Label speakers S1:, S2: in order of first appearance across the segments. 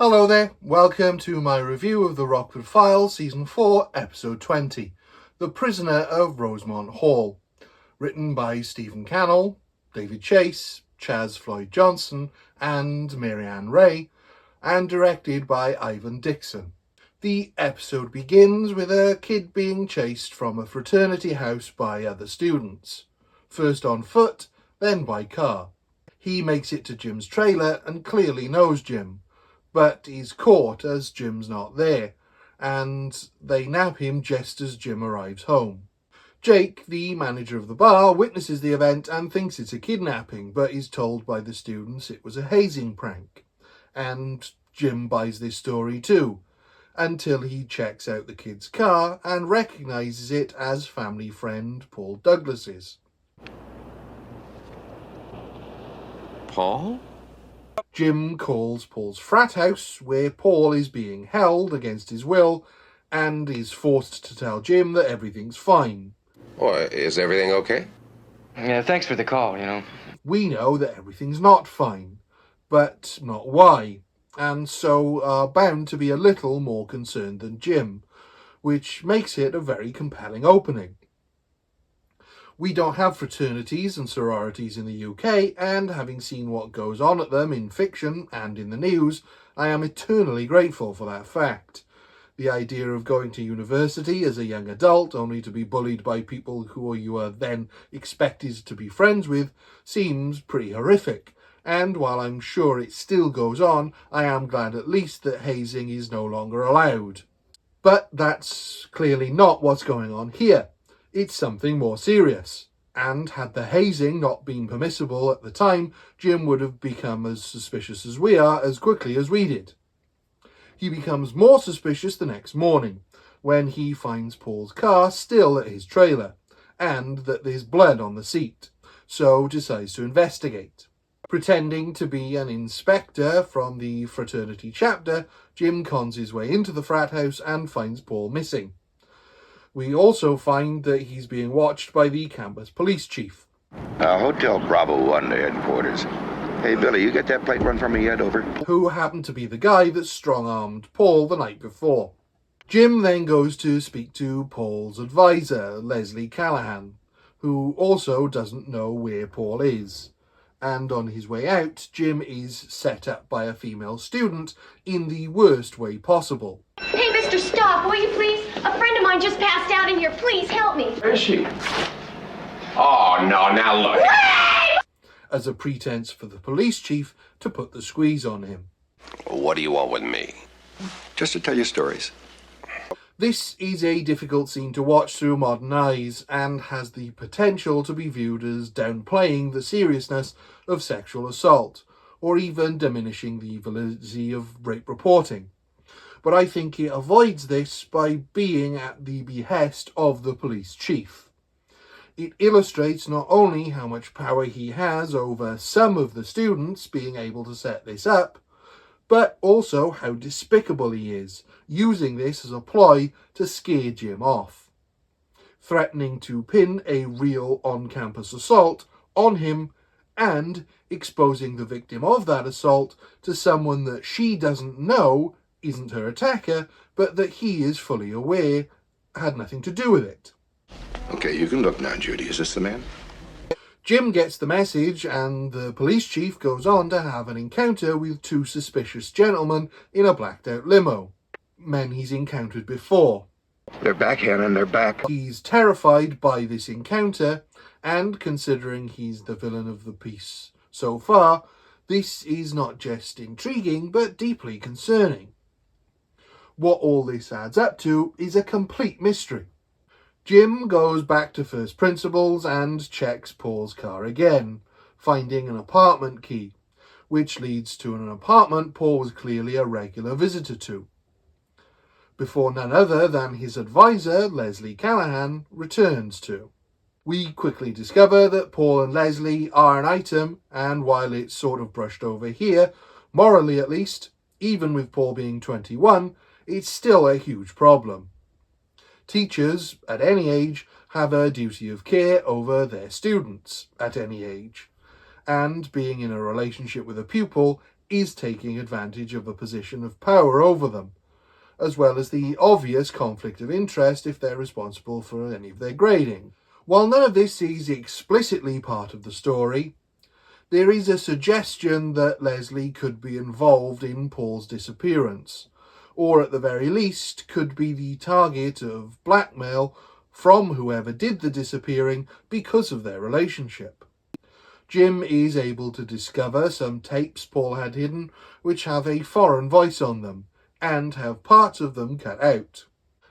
S1: Hello there, welcome to my review of the Rockford Files, Season 4, Episode 20, The Prisoner of Rosemont Hall, written by Stephen Cannell, David Chase, Chaz Floyd Johnson and Marianne Ray, and directed by Ivan Dixon. The episode begins with a kid being chased from a fraternity house by other students, first on foot, then by car. He makes it to Jim's trailer and clearly knows Jim, but he's caught as Jim's not there, and they nab him just as Jim arrives home. Jake, the manager of the bar, witnesses the event and thinks it's a kidnapping, but is told by the students it was a hazing prank. And Jim buys this story too, until he checks out the kid's car and recognises it as family friend Paul Douglas's.
S2: Paul?
S1: Jim calls Paul's frat house, where Paul is being held against his will, and is forced to tell Jim that everything's fine.
S2: Well, is everything okay?
S3: Yeah, thanks for the call,
S1: We know that everything's not fine, but not why, and so are bound to be a little more concerned than Jim, which makes it a very compelling opening. We don't have fraternities and sororities in the UK, and having seen what goes on at them in fiction and in the news, I am eternally grateful for that fact. The idea of going to university as a young adult only to be bullied by people who you are then expected to be friends with seems pretty horrific, and while I'm sure it still goes on, I am glad at least that hazing is no longer allowed. But that's clearly not what's going on here. It's something more serious, and had the hazing not been permissible at the time, Jim would have become as suspicious as we are as quickly as we did. He becomes more suspicious the next morning, when he finds Paul's car still at his trailer, and that there's blood on the seat, so decides to investigate. Pretending to be an inspector from the fraternity chapter, Jim cons his way into the frat house and finds Paul missing. We also find that he's being watched by the campus police chief.
S4: Hotel Bravo 1 to headquarters. Hey, Billy, you get that plate run from me yet? Over.
S1: Who happened to be the guy that strong-armed Paul the night before. Jim then goes to speak to Paul's advisor, Leslie Callahan, who also doesn't know where Paul is. And on his way out, Jim is set up by a female student in the worst way possible.
S5: Hey, mister, stop, will you please? A friend of mine just passed out in here. Please help me.
S2: Where is she? Oh, no, now look.
S1: As a pretense for the police chief to put the squeeze on him.
S2: What do you want with me?
S4: Just to tell you stories.
S1: This is a difficult scene to watch through modern eyes and has the potential to be viewed as downplaying the seriousness of sexual assault, or even diminishing the validity of rape reporting. But I think it avoids this by being at the behest of the police chief. It illustrates not only how much power he has over some of the students being able to set this up, but also how despicable he is, using this as a ploy to scare Jim off, threatening to pin a real on-campus assault on him and exposing the victim of that assault to someone that she doesn't know isn't her attacker, but that he is fully aware had nothing to do with it.
S4: Okay, you can look now, Judy. Is this the man?
S1: Jim gets the message, and the police chief goes on to have an encounter with two suspicious gentlemen in a blacked-out limo, men he's encountered before.
S4: They're backhanding, they're back.
S1: He's terrified by this encounter, and considering he's the villain of the piece so far, this is not just intriguing, but deeply concerning. What all this adds up to is a complete mystery. Jim goes back to first principles and checks Paul's car again, finding an apartment key, which leads to an apartment Paul was clearly a regular visitor to, before none other than his advisor, Leslie Callahan, returns to. We quickly discover that Paul and Leslie are an item, and while it's sort of brushed over here, morally at least, even with Paul being 21, it's still a huge problem. Teachers, at any age, have a duty of care over their students, at any age, and being in a relationship with a pupil is taking advantage of a position of power over them, as well as the obvious conflict of interest if they're responsible for any of their grading. While none of this is explicitly part of the story, there is a suggestion that Leslie could be involved in Paul's disappearance, or at the very least could be the target of blackmail from whoever did the disappearing because of their relationship. Jim is able to discover some tapes Paul had hidden which have a foreign voice on them, and have parts of them cut out.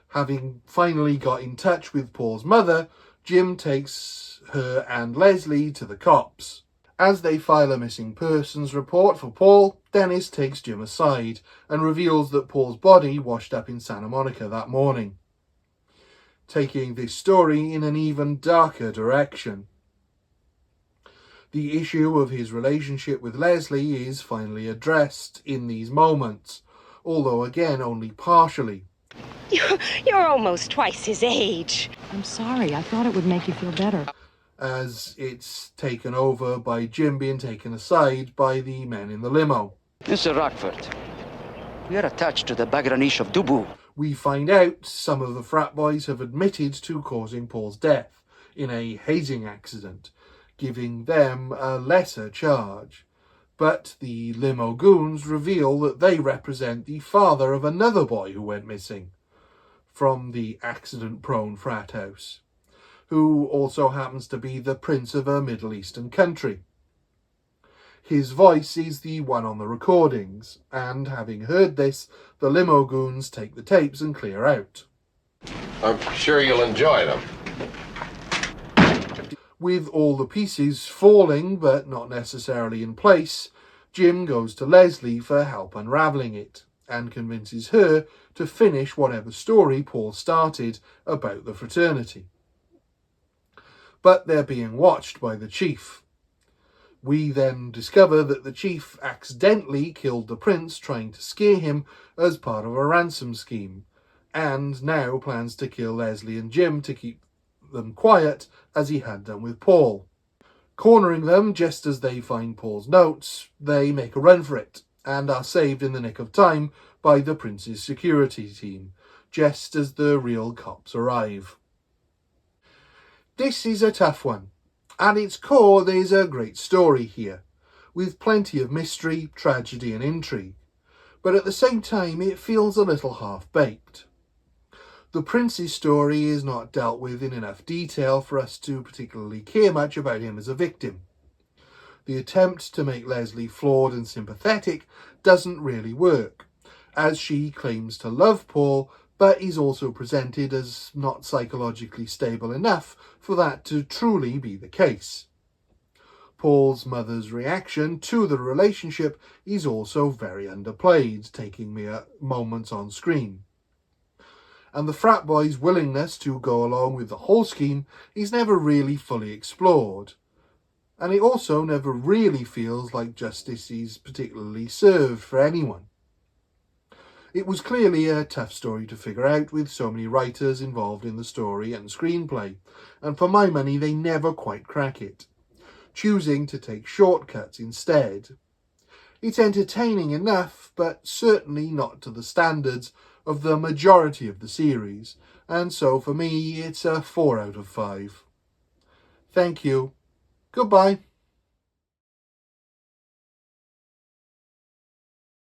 S1: Having finally got in touch with Paul's mother, Jim takes her and Leslie to the cops. As they file a missing persons report for Paul, Dennis takes Jim aside and reveals that Paul's body washed up in Santa Monica that morning, taking this story in an even darker direction. The issue of his relationship with Leslie is finally addressed in these moments, although again only partially.
S6: You're almost twice his age.
S7: I'm sorry. I thought it would make you feel better.
S1: As it's taken over by Jim being taken aside by the men in the limo.
S3: Mr. Rockford, we are attached to the Bagraniche of Dubu.
S1: We find out some of the frat boys have admitted to causing Paul's death in a hazing accident, giving them a lesser charge. But the limo goons reveal that they represent the father of another boy who went missing from the accident-prone frat house, who also happens to be the prince of a Middle Eastern country. His voice is the one on the recordings, and having heard this, the limo goons take the tapes and clear out.
S2: I'm sure you'll enjoy them.
S1: With all the pieces falling, but not necessarily in place, Jim goes to Leslie for help unravelling it, and convinces her to finish whatever story Paul started about the fraternity. But they're being watched by the chief. We then discover that the chief accidentally killed the prince trying to scare him as part of a ransom scheme, and now plans to kill Leslie and Jim to keep them quiet as he had done with Paul. Cornering them just as they find Paul's notes, they make a run for it and are saved in the nick of time by the prince's security team, just as the real cops arrive. This is a tough one. At its core, there's a great story here, with plenty of mystery, tragedy and intrigue, but at the same time it feels a little half-baked. The prince's story is not dealt with in enough detail for us to particularly care much about him as a victim. The attempt to make Leslie flawed and sympathetic doesn't really work, as she claims to love Paul, but is also presented as not psychologically stable enough for that to truly be the case. Paul's mother's reaction to the relationship is also very underplayed, taking mere moments on screen. And the frat boys' willingness to go along with the whole scheme is never really fully explored. And it also never really feels like justice is particularly served for anyone. It was clearly a tough story to figure out with so many writers involved in the story and screenplay, and for my money they never quite crack it, choosing to take shortcuts instead. It's entertaining enough, but certainly not to the standards of the majority of the series, and so for me it's a 4 out of 5. Thank you. Goodbye.